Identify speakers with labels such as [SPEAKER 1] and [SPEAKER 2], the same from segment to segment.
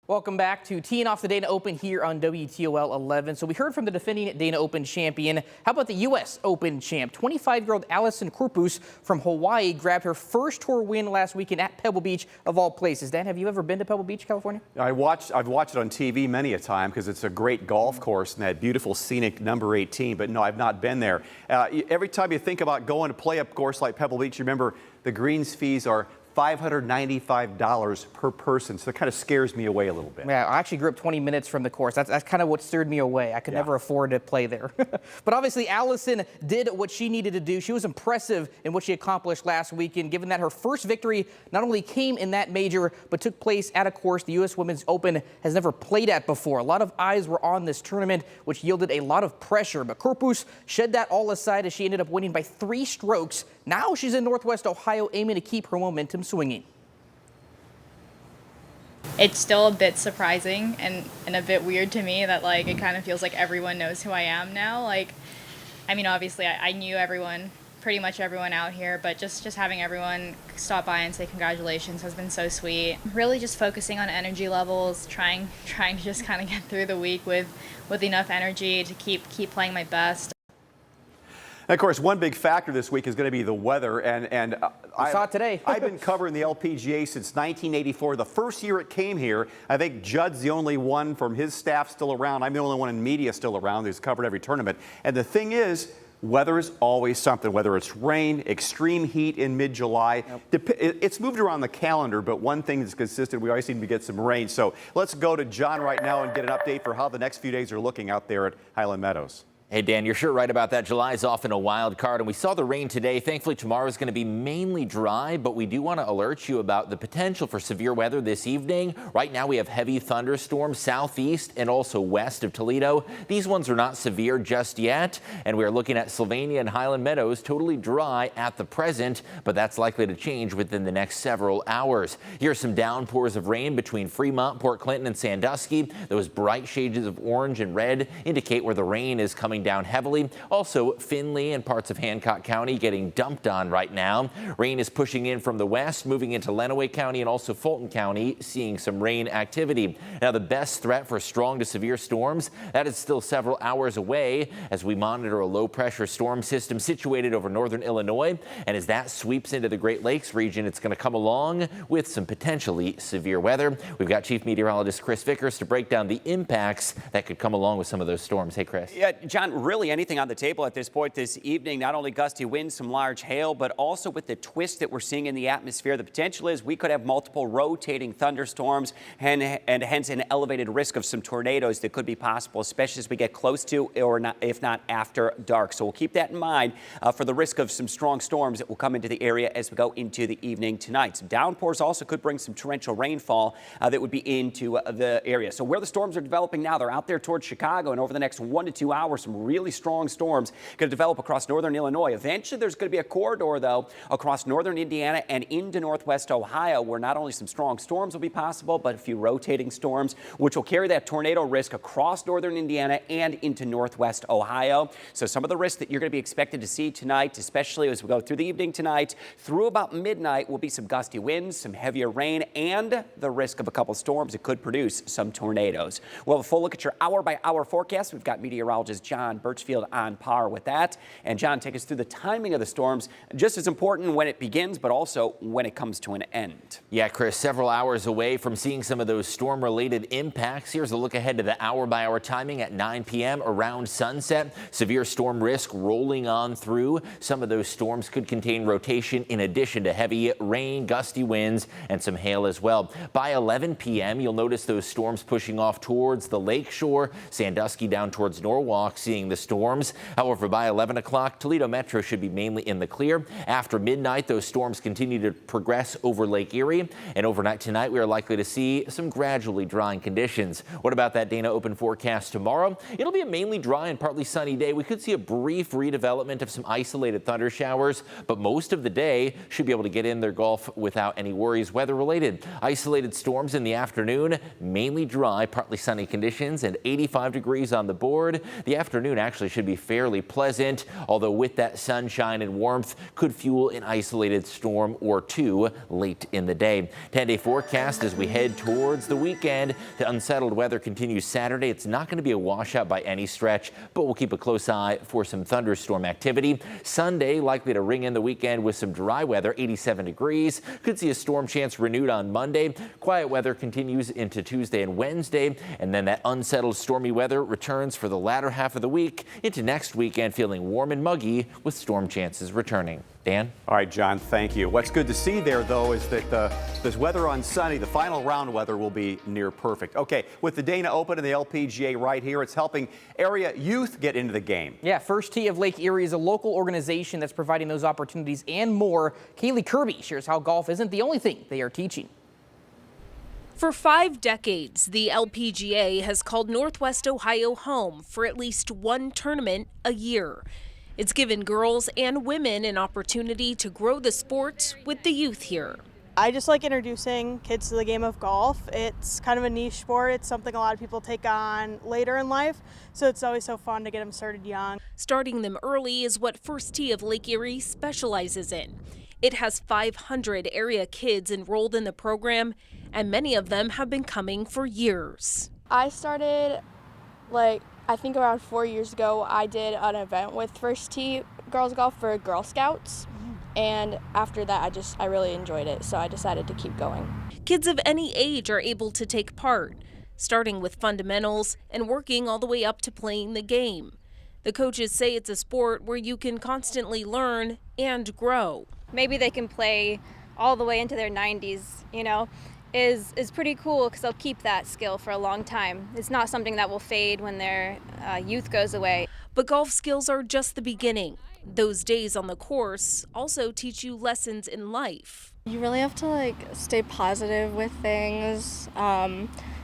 [SPEAKER 1] Welcome back to teeing off the Dana Open here on WTOL 11. So we heard from the defending Dana Open champion. How about the U.S. Open champ? 25-year-old Allison Corpus from Hawaii grabbed her first tour win last weekend at Pebble Beach, of all places. Dan, have you ever been to Pebble Beach, California?
[SPEAKER 2] I've watched it on TV many a time because it's a great golf course and that beautiful scenic number 18. But no, I've not been there. Every time you think about going to play a course like Pebble Beach, remember the greens fees are $595 per person, so that kind of scares me away a little bit.
[SPEAKER 1] Yeah, I actually grew up 20 minutes from the course. That's kind of what steered me away. I could never afford to play there. But obviously, Allison did what she needed to do. She was impressive in what she accomplished last weekend, given that her first victory not only came in that major, but took place at a course the U.S. Women's Open has never played at before. A lot of eyes were on this tournament, which yielded a lot of pressure. But Corpus shed that all aside as she ended up winning by 3 strokes. Now she's in Northwest Ohio, aiming to keep her momentum swinging.
[SPEAKER 3] It's still a bit surprising and a bit weird to me that it kind of feels like everyone knows who I am now. I mean, obviously I knew everyone, pretty much everyone out here, but just having everyone stop by and say congratulations has been so sweet. Really just focusing on energy levels, trying to just kind of get through the week with enough energy to keep playing my best.
[SPEAKER 2] And of course, one big factor this week is going to be the weather, and
[SPEAKER 1] I saw it today.
[SPEAKER 2] I've been covering the LPGA since 1984. The first year it came here, I think Judd's the only one from his staff still around. I'm the only one in media still around who's covered every tournament. And the thing is, weather is always something, whether it's rain, extreme heat in mid-July. It's moved around the calendar, but one thing that's consistent, we always seem to get some rain. So let's go to John right now and get an update for how the next few days are looking out there at Highland Meadows.
[SPEAKER 4] Hey, Dan, you're sure right about that. July is often a wild card, and we saw the rain today. Thankfully, tomorrow is going to be mainly dry, but we do want to alert you about the potential for severe weather this evening. Right now, we have heavy thunderstorms southeast and also west of Toledo. These ones are not severe just yet, and we are looking at Sylvania and Highland Meadows totally dry at the present, but that's likely to change within the next several hours. Here's some downpours of rain between Fremont, Port Clinton, and Sandusky. Those bright shades of orange and red indicate where the rain is coming down heavily. Also, Findlay and parts of Hancock County getting dumped on right now. Rain is pushing in from the west, moving into Lenawee County and also Fulton County, seeing some rain activity. Now, the best threat for strong to severe storms, that is still several hours away as we monitor a low-pressure storm system situated over northern Illinois. And as that sweeps into the Great Lakes region, it's going to come along with some potentially severe weather. We've got Chief Meteorologist Chris Vickers to break down the impacts that could come along with some of those storms. Hey, Chris.
[SPEAKER 5] Yeah, John, really anything on the table at this point this evening. Not only gusty winds, some large hail, but also with the twist that we're seeing in the atmosphere, the potential is we could have multiple rotating thunderstorms and hence an elevated risk of some tornadoes that could be possible, especially as we get close to or not, if not after dark. So we'll keep that in mind for the risk of some strong storms that will come into the area as we go into the evening tonight. Some downpours also could bring some torrential rainfall that would be into the area. So where the storms are developing now, they're out there towards Chicago, and over the next 1 to 2 hours, some really strong storms going to develop across northern Illinois. Eventually, there's going to be a corridor, though, across northern Indiana and into northwest Ohio, where not only some strong storms will be possible, but a few rotating storms, which will carry that tornado risk across northern Indiana and into northwest Ohio. So some of the risks that you're going to be expected to see tonight, especially as we go through the evening tonight, through about midnight, will be some gusty winds, some heavier rain, and the risk of a couple storms that could produce some tornadoes. We'll have a full look at your hour-by-hour forecast. We've got meteorologist John Birchfield on par with that. And John, take us through the timing of the storms, just as important when it begins, but also when it comes to an end.
[SPEAKER 4] Yeah, Chris, several hours away from seeing some of those storm-related impacts. Here's a look ahead to the hour-by-hour timing at 9 p.m. around sunset. Severe storm risk rolling on through. Some of those storms could contain rotation in addition to heavy rain, gusty winds, and some hail as well. By 11 p.m., you'll notice those storms pushing off towards the lakeshore. Sandusky down towards Norwalk, seeing the storms. However, by 11 o'clock, Toledo Metro should be mainly in the clear. After midnight, those storms continue to progress over Lake Erie. And overnight tonight, we are likely to see some gradually drying conditions. What about that Dana Open forecast tomorrow? It'll be a mainly dry and partly sunny day. We could see a brief redevelopment of some isolated thunder showers, but most of the day should be able to get in their golf without any worries weather-related. Isolated storms in the afternoon, mainly dry, partly sunny conditions, and 85 degrees on the board. The afternoon afternoon actually should be fairly pleasant, although with that sunshine and warmth could fuel an isolated storm or two late in the day. 10-day forecast as we head towards the weekend. The unsettled weather continues Saturday. It's not going to be a washout by any stretch, but we'll keep a close eye for some thunderstorm activity. Sunday likely to ring in the weekend with some dry weather, 87 degrees. Could see a storm chance renewed on Monday. Quiet weather continues into Tuesday and Wednesday, and then that unsettled stormy weather returns for the latter half of the week into next weekend, feeling warm and muggy with storm chances returning. Dan?
[SPEAKER 2] All right, John, thank you. What's good to see there, though, is that this weather on Sunday, the final round weather will be near perfect. Okay, with the Dana Open and the LPGA right here, it's helping area youth get into the game.
[SPEAKER 1] Yeah, First Tee of Lake Erie is a local organization that's providing those opportunities and more. Kaylee Kirby shares how golf isn't the only thing they are teaching.
[SPEAKER 6] For 5 decades, the LPGA has called Northwest Ohio home for at least one tournament a year. It's given girls and women an opportunity to grow the sport with the youth here.
[SPEAKER 7] I just like introducing kids to the game of golf. It's kind of a niche sport. It's something a lot of people take on later in life, so it's always so fun to get them started young.
[SPEAKER 6] Starting them early is what First Tee of Lake Erie specializes in. It has 500 area kids enrolled in the program, and many of them have been coming for years.
[SPEAKER 8] I started I think around 4 years ago. I did an event with First Tee Girls Golf for Girl Scouts, and after that I really enjoyed it, so I decided to keep going.
[SPEAKER 6] Kids of any age are able to take part, starting with fundamentals and working all the way up to playing the game. The coaches say it's a sport where you can constantly learn and grow.
[SPEAKER 9] Maybe they can play all the way into their 90s, is pretty cool because they'll keep that skill for a long time. It's not something that will fade when their youth goes away.
[SPEAKER 6] But golf skills are just the beginning. Those days on the course also teach you lessons in life.
[SPEAKER 8] You really have to stay positive with things.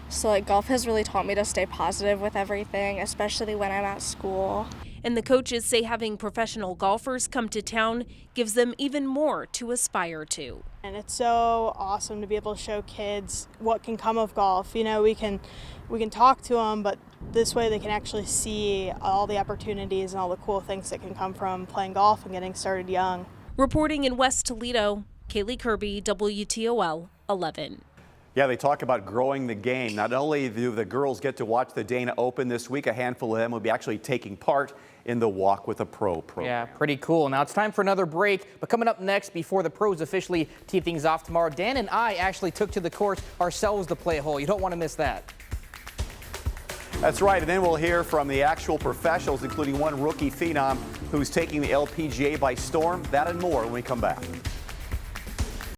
[SPEAKER 8] So golf has really taught me to stay positive with everything, especially when I'm at school.
[SPEAKER 6] And the coaches say having professional golfers come to town gives them even more to aspire to.
[SPEAKER 7] And it's so awesome to be able to show kids what can come of golf. We can talk to them, but this way they can actually see all the opportunities and all the cool things that can come from playing golf and getting started young.
[SPEAKER 6] Reporting in West Toledo, Kaylee Kirby, WTOL 11.
[SPEAKER 2] Yeah, they talk about growing the game. Not only do the girls get to watch the Dana Open this week, a handful of them will be actually taking part in the Walk with a Pro program.
[SPEAKER 1] Yeah, pretty cool. Now it's time for another break, but coming up next before the pros officially tee things off tomorrow, Dan and I actually took to the course ourselves to play a hole. You don't want to miss that.
[SPEAKER 2] That's right, and then we'll hear from the actual professionals, including one rookie phenom who's taking the LPGA by storm. That and more when we come back.